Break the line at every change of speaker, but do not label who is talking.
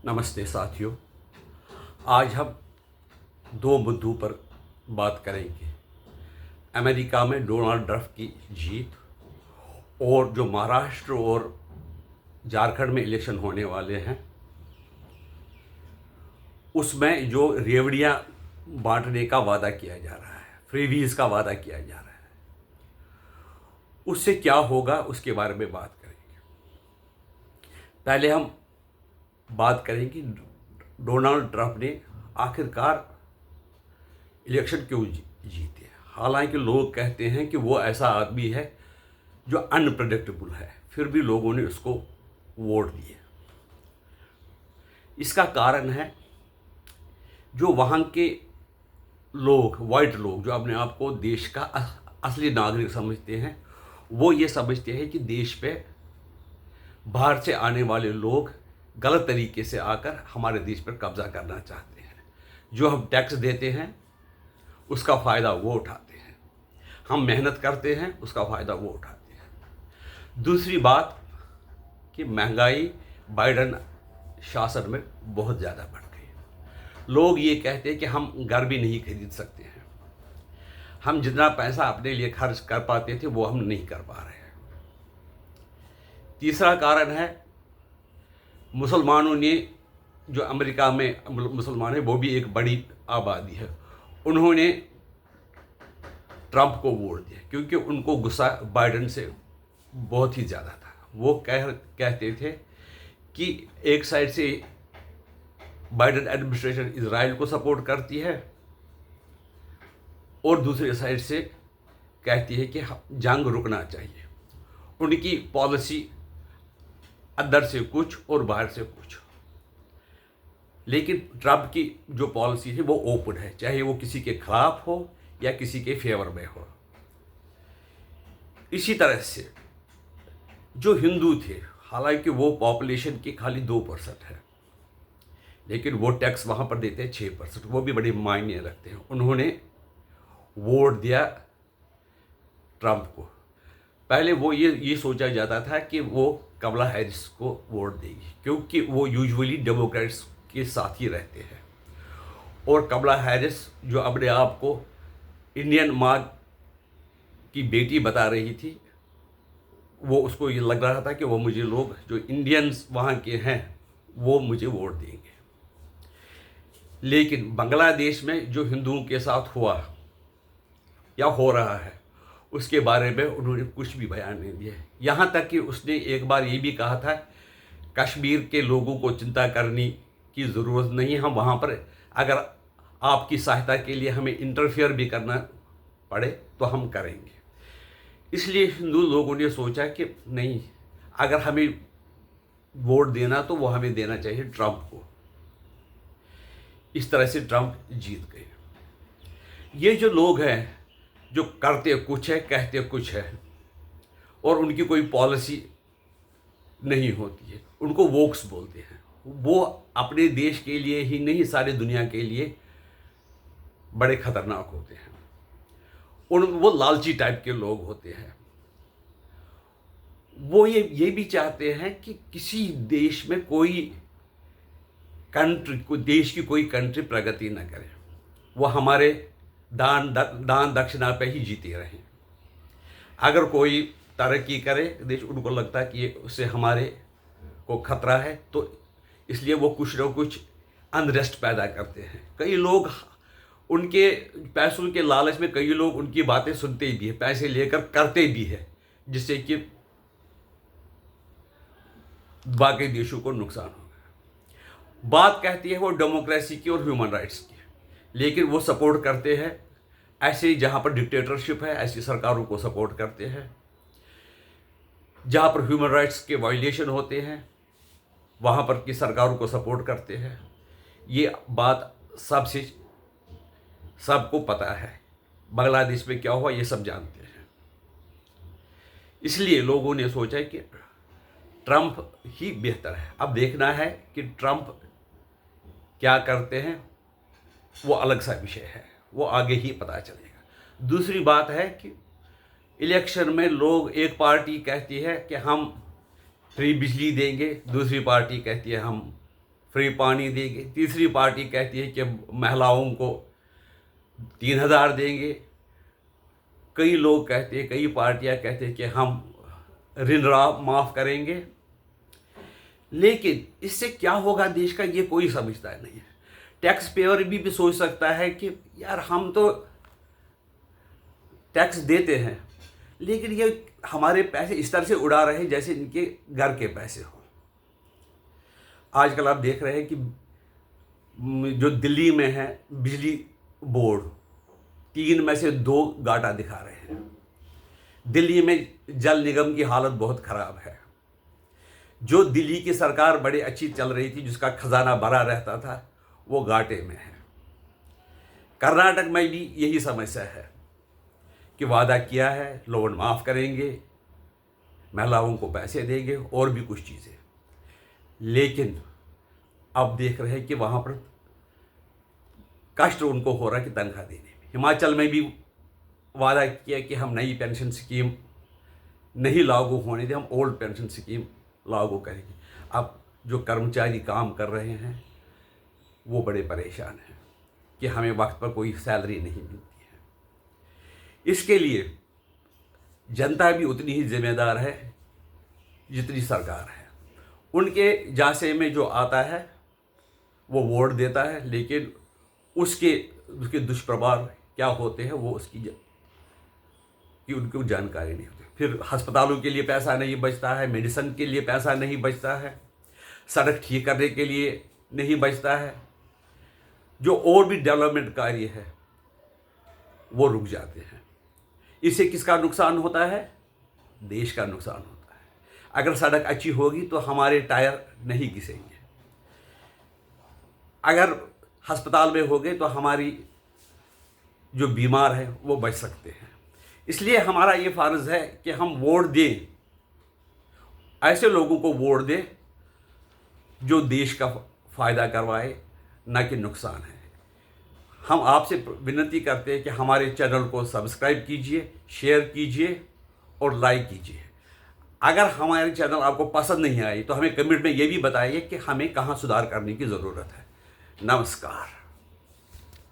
नमस्ते साथियों। आज हम दो मुद्दों पर बात करेंगे। अमेरिका में डोनाल्ड ट्रंप की जीत और जो महाराष्ट्र और झारखंड में इलेक्शन होने वाले हैं उसमें जो रेवड़ियाँ बांटने का वादा किया जा रहा है, फ्रीबीज का वादा किया जा रहा है, उससे क्या होगा उसके बारे में बात करेंगे। पहले हम बात करेंगे डोनाल्ड ट्रंप ने आखिरकार इलेक्शन क्यों जीते। हालांकि लोग कहते हैं कि वो ऐसा आदमी है जो अनप्रेडिक्टेबल है, फिर भी लोगों ने उसको वोट दिए। इसका कारण है जो वहाँ के लोग, वाइट लोग, जो अपने आप को देश का असली नागरिक समझते हैं, वो ये समझते हैं कि देश पे बाहर से आने वाले लोग गलत तरीके से आकर हमारे देश पर कब्जा करना चाहते हैं। जो हम टैक्स देते हैं उसका फ़ायदा वो उठाते हैं, हम मेहनत करते हैं उसका फ़ायदा वो उठाते हैं। दूसरी बात कि महंगाई बाइडन शासन में बहुत ज़्यादा बढ़ गई। लोग ये कहते हैं कि हम घर भी नहीं खरीद सकते हैं, हम जितना पैसा अपने लिए खर्च कर पाते थे वो हम नहीं कर पा रहे हैं। तीसरा कारण है मुसलमानों ने, जो अमेरिका में मुसलमान है वो भी एक बड़ी आबादी है, उन्होंने ट्रंप को वोट दिया क्योंकि उनको गुस्सा बाइडन से बहुत ही ज़्यादा था। वो कहते थे कि एक साइड से बाइडन एडमिनिस्ट्रेशन इजराइल को सपोर्ट करती है और दूसरी साइड से कहती है कि जंग रुकना चाहिए। उनकी पॉलिसी अंदर से कुछ और बाहर से कुछ। लेकिन ट्रंप की जो पॉलिसी है वो ओपन है, चाहे वो किसी के खिलाफ हो या किसी के फेवर में हो। इसी तरह से जो हिंदू थे, हालांकि वो पॉपुलेशन की खाली 2% है, लेकिन वो टैक्स वहाँ पर देते हैं 6%, वो भी बड़े मायने रखते हैं। उन्होंने वोट दिया ट्रंप को। पहले वो ये सोचा जाता था कि वो कमला हैरिस को वोट देगी क्योंकि वो यूजुअली डेमोक्रेट्स के साथ ही रहते हैं, और कमला हैरिस जो अपने आप को इंडियन माँ की बेटी बता रही थी, वो उसको ये लग रहा था कि वो मुझे लोग जो इंडियंस वहाँ के हैं वो मुझे वोट देंगे। लेकिन बांग्लादेश में जो हिंदुओं के साथ हुआ या हो रहा है उसके बारे में उन्होंने कुछ भी बयान नहीं दिया। यहाँ तक कि उसने एक बार ये भी कहा था कश्मीर के लोगों को चिंता करने की ज़रूरत नहीं, हम वहाँ पर अगर आपकी सहायता के लिए हमें इंटरफेयर भी करना पड़े तो हम करेंगे। इसलिए हिंदू लोगों ने सोचा कि नहीं, अगर हमें वोट देना तो वो हमें देना चाहिए ट्रंप को। इस तरह से ट्रंप जीत गए। ये जो लोग हैं जो करते कुछ है कहते कुछ है और उनकी कोई पॉलिसी नहीं होती है, उनको वोक्स बोलते हैं। वो अपने देश के लिए ही नहीं सारी दुनिया के लिए बड़े खतरनाक होते हैं। वो लालची टाइप के लोग होते हैं। वो ये भी चाहते हैं कि किसी देश में देश की कोई कंट्री प्रगति न करे, वो हमारे दान दक्षिणा पे ही जीते रहें। अगर कोई तरक्की करे देश, उनको लगता है कि ये उससे हमारे को खतरा है, तो इसलिए वो कुछ न कुछ अनरेस्ट पैदा करते हैं। कई लोग उनके पैसों के लालच में कई लोग उनकी बातें सुनते भी हैं, पैसे लेकर करते भी हैं, जिससे कि बाकी देशों को नुकसान होगा। बात कहती है वो डेमोक्रेसी की और ह्यूमन राइट्स की, लेकिन वो सपोर्ट करते हैं ऐसे जहाँ पर डिक्टेटरशिप है ऐसी सरकारों को सपोर्ट करते हैं। जहाँ पर ह्यूमन राइट्स के वायलेशन होते हैं वहाँ पर की सरकारों को सपोर्ट करते हैं। ये बात सबको पता है। बांग्लादेश में क्या हुआ ये सब जानते हैं। इसलिए लोगों ने सोचा कि ट्रंप ही बेहतर है। अब देखना है कि ट्रंप क्या करते हैं, वो अलग सा विषय है, वो आगे ही पता चलेगा। दूसरी बात है कि इलेक्शन में लोग, एक पार्टी कहती है कि हम फ्री बिजली देंगे, दूसरी पार्टी कहती है हम फ्री पानी देंगे, तीसरी पार्टी कहती है कि महिलाओं को 3,000 देंगे, कई लोग कहते हैं, कई पार्टियां कहते हैं कि हम ऋण माफ़ करेंगे। लेकिन इससे क्या होगा देश का, ये कोई समझता नहीं है। टैक्स पेयर भी सोच सकता है कि यार हम तो टैक्स देते हैं, लेकिन ये हमारे पैसे इस तरह से उड़ा रहे हैं जैसे इनके घर के पैसे हो। आजकल आप देख रहे हैं कि जो दिल्ली में है बिजली बोर्ड, 3 में से 2 घाटा दिखा रहे हैं। दिल्ली में जल निगम की हालत बहुत ख़राब है। जो दिल्ली की सरकार बड़ी अच्छी चल रही थी, जिसका खजाना भरा रहता था, वो घाटे में है। कर्नाटक में भी यही समस्या है कि वादा किया है लोन माफ़ करेंगे, महिलाओं को पैसे देंगे और भी कुछ चीज़ें, लेकिन अब देख रहे हैं कि वहाँ पर कष्ट उनको हो रहा है कि तनख्वाह देने में। हिमाचल में भी वादा किया कि हम नई पेंशन स्कीम नहीं लागू होने दें, हम ओल्ड पेंशन स्कीम लागू करेंगे। अब जो कर्मचारी काम कर रहे हैं वो बड़े परेशान हैं कि हमें वक्त पर कोई सैलरी नहीं मिलती है। इसके लिए जनता भी उतनी ही जिम्मेदार है जितनी सरकार है। उनके जासे में जो आता है वो वोट देता है, लेकिन उसके दुष्प्रभाव क्या होते हैं वो कि उनको जानकारी नहीं होती। फिर अस्पतालों के लिए पैसा नहीं बचता है, मेडिसिन के लिए पैसा नहीं बचता है, सड़क ठीक करने के लिए नहीं बचता है, जो और भी डेवलपमेंट कार्य है वो रुक जाते हैं। इससे किसका नुकसान होता है? देश का नुकसान होता है। अगर सड़क अच्छी होगी तो हमारे टायर नहीं घिसेंगे, अगर अस्पताल में हो गए तो हमारी जो बीमार है वो बच सकते हैं। इसलिए हमारा ये फ़र्ज़ है कि हम वोट दें, ऐसे लोगों को वोट दें जो देश का फ़ायदा करवाए, ना कि नुकसान है। हम आपसे विनती करते हैं कि हमारे चैनल को सब्सक्राइब कीजिए, शेयर कीजिए और लाइक कीजिए। अगर हमारे चैनल आपको पसंद नहीं आई तो हमें कमेंट में ये भी बताइए कि हमें कहाँ सुधार करने की ज़रूरत है। नमस्कार।